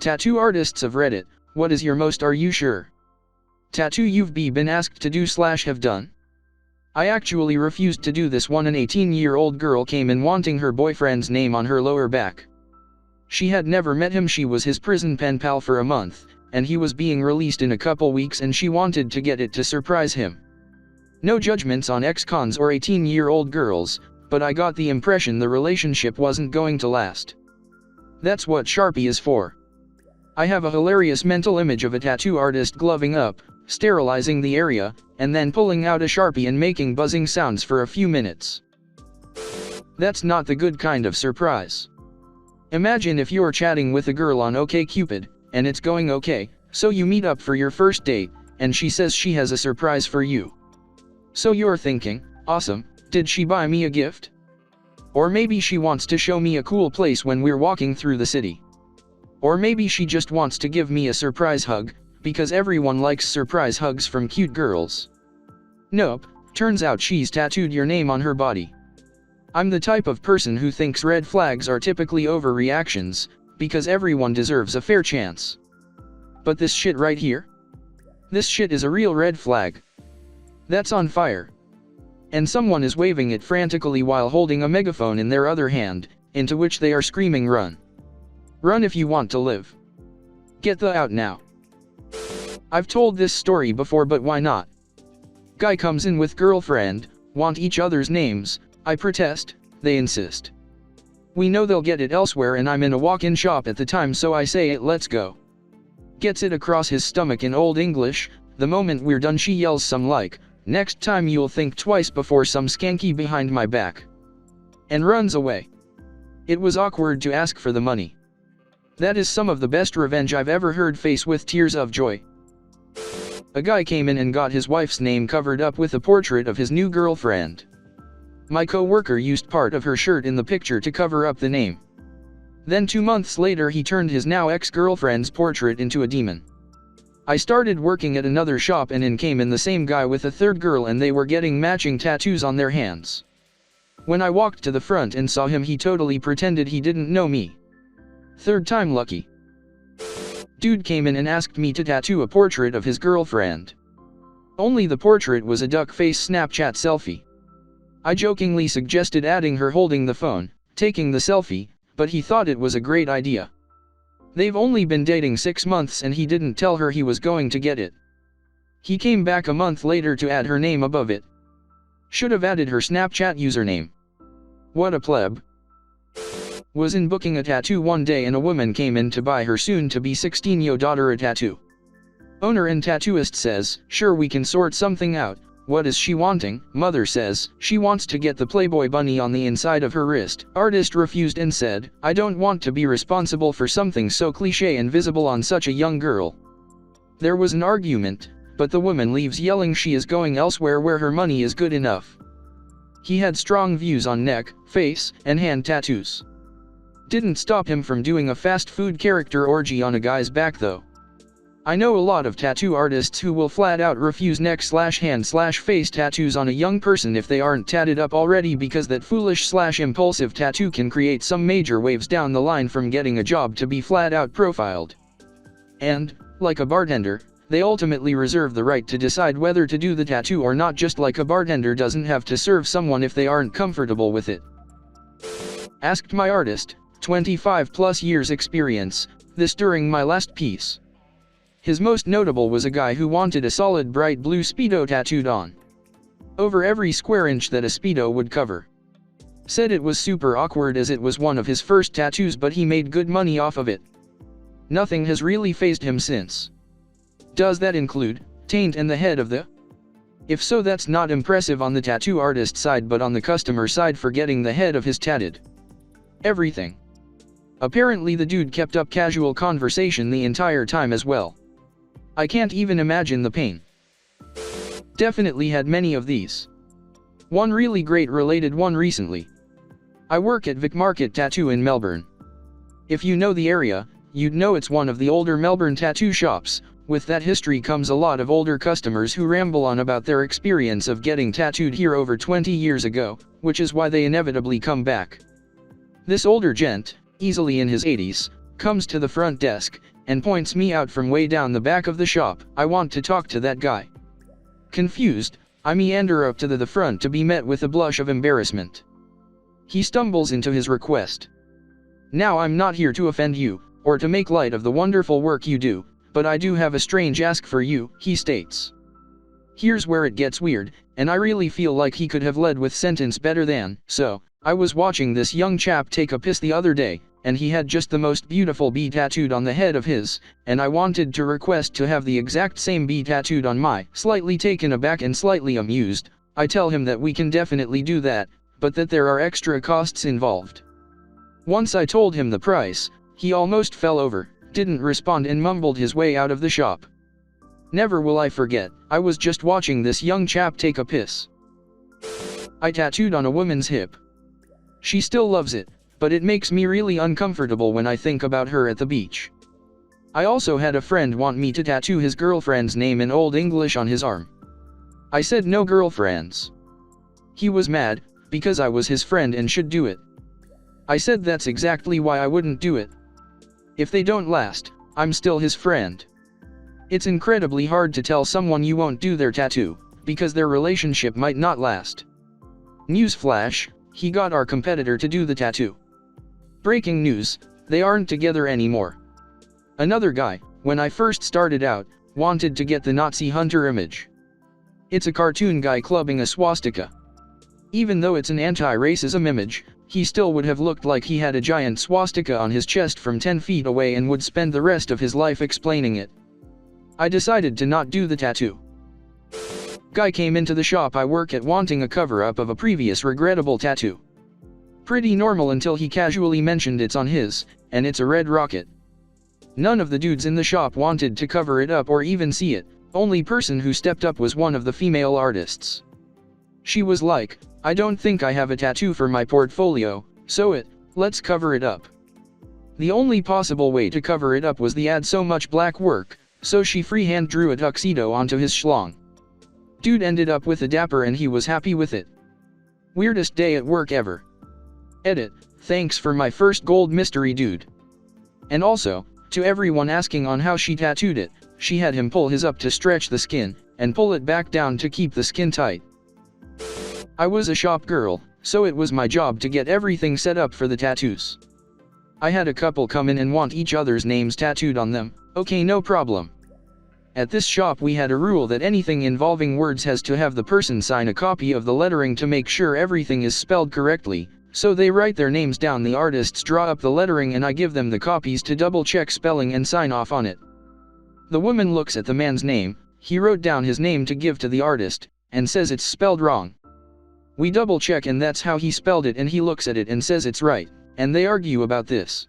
Tattoo artists of Reddit, what is your most are you sure? Tattoo you've been asked to do / have done? I actually refused to do this one. An 18-year-old girl came in wanting her boyfriend's name on her lower back. She had never met him, she was his prison pen pal for a month, and he was being released in a couple weeks and she wanted to get it to surprise him. No judgments on ex-cons or 18-year-old girls, but I got the impression the relationship wasn't going to last. That's what Sharpie is for. I have a hilarious mental image of a tattoo artist gloving up, sterilizing the area, and then pulling out a Sharpie and making buzzing sounds for a few minutes. That's not the good kind of surprise. Imagine if you're chatting with a girl on OkCupid, and it's going okay, so you meet up for your first date, and she says she has a surprise for you. So you're thinking, awesome, did she buy me a gift? Or maybe she wants to show me a cool place when we're walking through the city. Or maybe she just wants to give me a surprise hug, because everyone likes surprise hugs from cute girls. Nope, turns out she's tattooed your name on her body. I'm the type of person who thinks red flags are typically overreactions, because everyone deserves a fair chance. But this shit right here? This shit is a real red flag. That's on fire. And someone is waving it frantically while holding a megaphone in their other hand, into which they are screaming, "Run! Run if you want to live! Get the out now!" I've told this story before, but why not? Guy comes in with girlfriend, want each other's names, I protest, they insist. We know they'll get it elsewhere and I'm in a walk-in shop at the time, so I say it, let's go. Gets it across his stomach in Old English. The moment we're done she yells some like, "Next time you'll think twice before some skanky behind my back," and runs away. It was awkward to ask for the money. That is some of the best revenge I've ever heard, face with tears of joy. A guy came in and got his wife's name covered up with a portrait of his new girlfriend. My co-worker used part of her shirt in the picture to cover up the name. Then 2 months later he turned his now ex-girlfriend's portrait into a demon. I started working at another shop and in came in the same guy with a third girl, and they were getting matching tattoos on their hands. When I walked to the front and saw him, he totally pretended he didn't know me. Third time lucky. Dude came in and asked me to tattoo a portrait of his girlfriend. Only the portrait was a duck face Snapchat selfie. I jokingly suggested adding her holding the phone, taking the selfie, but he thought it was a great idea. They've only been dating 6 months and he didn't tell her he was going to get it. He came back a month later to add her name above it. Should have added her Snapchat username. What a pleb. Was in booking a tattoo one day and a woman came in to buy her soon-to-be 16-year-old daughter a tattoo. Owner and tattooist says, "Sure, we can sort something out. What is she wanting?" Mother says, "She wants to get the Playboy bunny on the inside of her wrist." Artist refused and said, "I don't want to be responsible for something so cliché and visible on such a young girl." There was an argument, but the woman leaves yelling she is going elsewhere where her money is good enough. He had strong views on neck, face, and hand tattoos. Didn't stop him from doing a fast food character orgy on a guy's back though. I know a lot of tattoo artists who will flat out refuse neck/hand/face tattoos on a young person if they aren't tatted up already, because that foolish/impulsive tattoo can create some major waves down the line from getting a job to be flat out profiled. And, like a bartender, they ultimately reserve the right to decide whether to do the tattoo or not, just like a bartender doesn't have to serve someone if they aren't comfortable with it. Asked my artist, 25+ years experience, this during my last piece. His most notable was a guy who wanted a solid bright blue Speedo tattooed on over every square inch that a Speedo would cover. Said it was super awkward as it was one of his first tattoos, but he made good money off of it. Nothing has really fazed him since. Does that include taint and the head of the? If so, that's not impressive on the tattoo artist side, but on the customer side for getting the head of his tatted everything. Apparently the dude kept up casual conversation the entire time as well. I can't even imagine the pain. Definitely had many of these. One really great related one recently. I work at Vic Market Tattoo in Melbourne. If you know the area, you'd know it's one of the older Melbourne tattoo shops. With that history comes a lot of older customers who ramble on about their experience of getting tattooed here over 20 years ago, which is why they inevitably come back. This older gent, easily in his 80s, comes to the front desk, and points me out from way down the back of the shop. I want to talk to that guy. Confused, I meander up to the front to be met with a blush of embarrassment. He stumbles into his request. Now I'm not here to offend you, or to make light of the wonderful work you do, but I do have a strange ask for you, he states. Here's where it gets weird, and I really feel like he could have led with sentence better than, so, I was watching this young chap take a piss the other day, and he had just the most beautiful bee tattooed on the head of his, and I wanted to request to have the exact same bee tattooed on my. Slightly taken aback and slightly amused, I tell him that we can definitely do that, but that there are extra costs involved. Once I told him the price, he almost fell over, didn't respond and mumbled his way out of the shop. Never will I forget, I was just watching this young chap take a piss. I tattooed on a woman's hip. She still loves it, but it makes me really uncomfortable when I think about her at the beach. I also had a friend want me to tattoo his girlfriend's name in Old English on his arm. I said no girlfriends. He was mad, because I was his friend and should do it. I said that's exactly why I wouldn't do it. If they don't last, I'm still his friend. It's incredibly hard to tell someone you won't do their tattoo, because their relationship might not last. Newsflash, he got our competitor to do the tattoo. Breaking news, they aren't together anymore. Another guy, when I first started out, wanted to get the Nazi hunter image. It's a cartoon guy clubbing a swastika. Even though it's an anti-racism image, he still would have looked like he had a giant swastika on his chest from 10 feet away and would spend the rest of his life explaining it. I decided to not do the tattoo. Guy came into the shop I work at wanting a cover-up of a previous regrettable tattoo. Pretty normal until he casually mentioned it's on his, and it's a red rocket. None of the dudes in the shop wanted to cover it up or even see it, only person who stepped up was one of the female artists. She was like, I don't think I have a tattoo for my portfolio, so let's cover it up. The only possible way to cover it up was the add so much black work, so she freehand drew a tuxedo onto his schlong. Dude ended up with a dapper and he was happy with it. Weirdest day at work ever. Edit, thanks for my first gold mystery dude. And also, to everyone asking on how she tattooed it, she had him pull his up to stretch the skin, and pull it back down to keep the skin tight. I was a shop girl, so it was my job to get everything set up for the tattoos. I had a couple come in and want each other's names tattooed on them, okay no problem. At this shop we had a rule that anything involving words has to have the person sign a copy of the lettering to make sure everything is spelled correctly, so they write their names down, the artists draw up the lettering and I give them the copies to double check spelling and sign off on it. The woman looks at the man's name, he wrote down his name to give to the artist, and says it's spelled wrong. We double check and that's how he spelled it and he looks at it and says it's right, and they argue about this.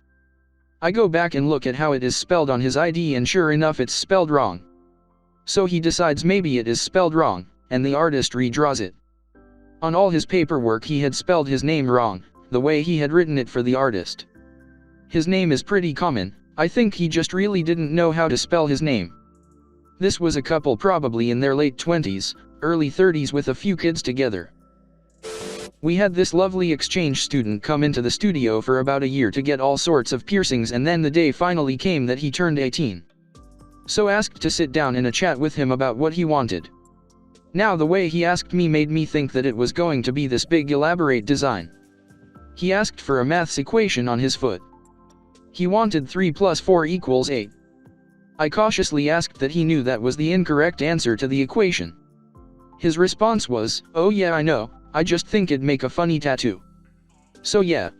I go back and look at how it is spelled on his ID and sure enough it's spelled wrong. So he decides maybe it is spelled wrong, and the artist redraws it. On all his paperwork he had spelled his name wrong, the way he had written it for the artist. His name is pretty common, I think he just really didn't know how to spell his name. This was a couple probably in their late 20s, early 30s with a few kids together. We had this lovely exchange student come into the studio for about a year to get all sorts of piercings, and then the day finally came that he turned 18. So asked to sit down in a chat with him about what he wanted. Now the way he asked me made me think that it was going to be this big elaborate design. He asked for a maths equation on his foot. He wanted 3 + 4 = 8. I cautiously asked that he knew that was the incorrect answer to the equation. His response was, "Oh yeah I know, I just think it'd make a funny tattoo." So yeah.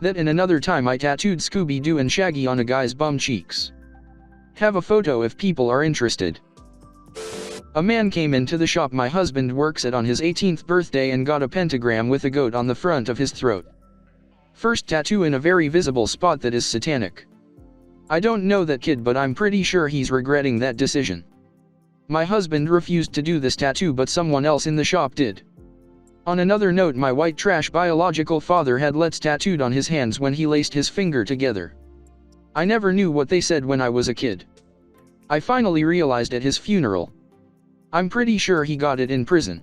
That and another time I tattooed Scooby-Doo and Shaggy on a guy's bum cheeks. Have a photo if people are interested. A man came into the shop my husband works at on his 18th birthday and got a pentagram with a goat on the front of his throat. First tattoo in a very visible spot that is satanic. I don't know that kid, but I'm pretty sure he's regretting that decision. My husband refused to do this tattoo, but someone else in the shop did. On another note, my white trash biological father had "let's" tattooed on his hands when he laced his finger together. I never knew what they said when I was a kid. I finally realized at his funeral. I'm pretty sure he got it in prison.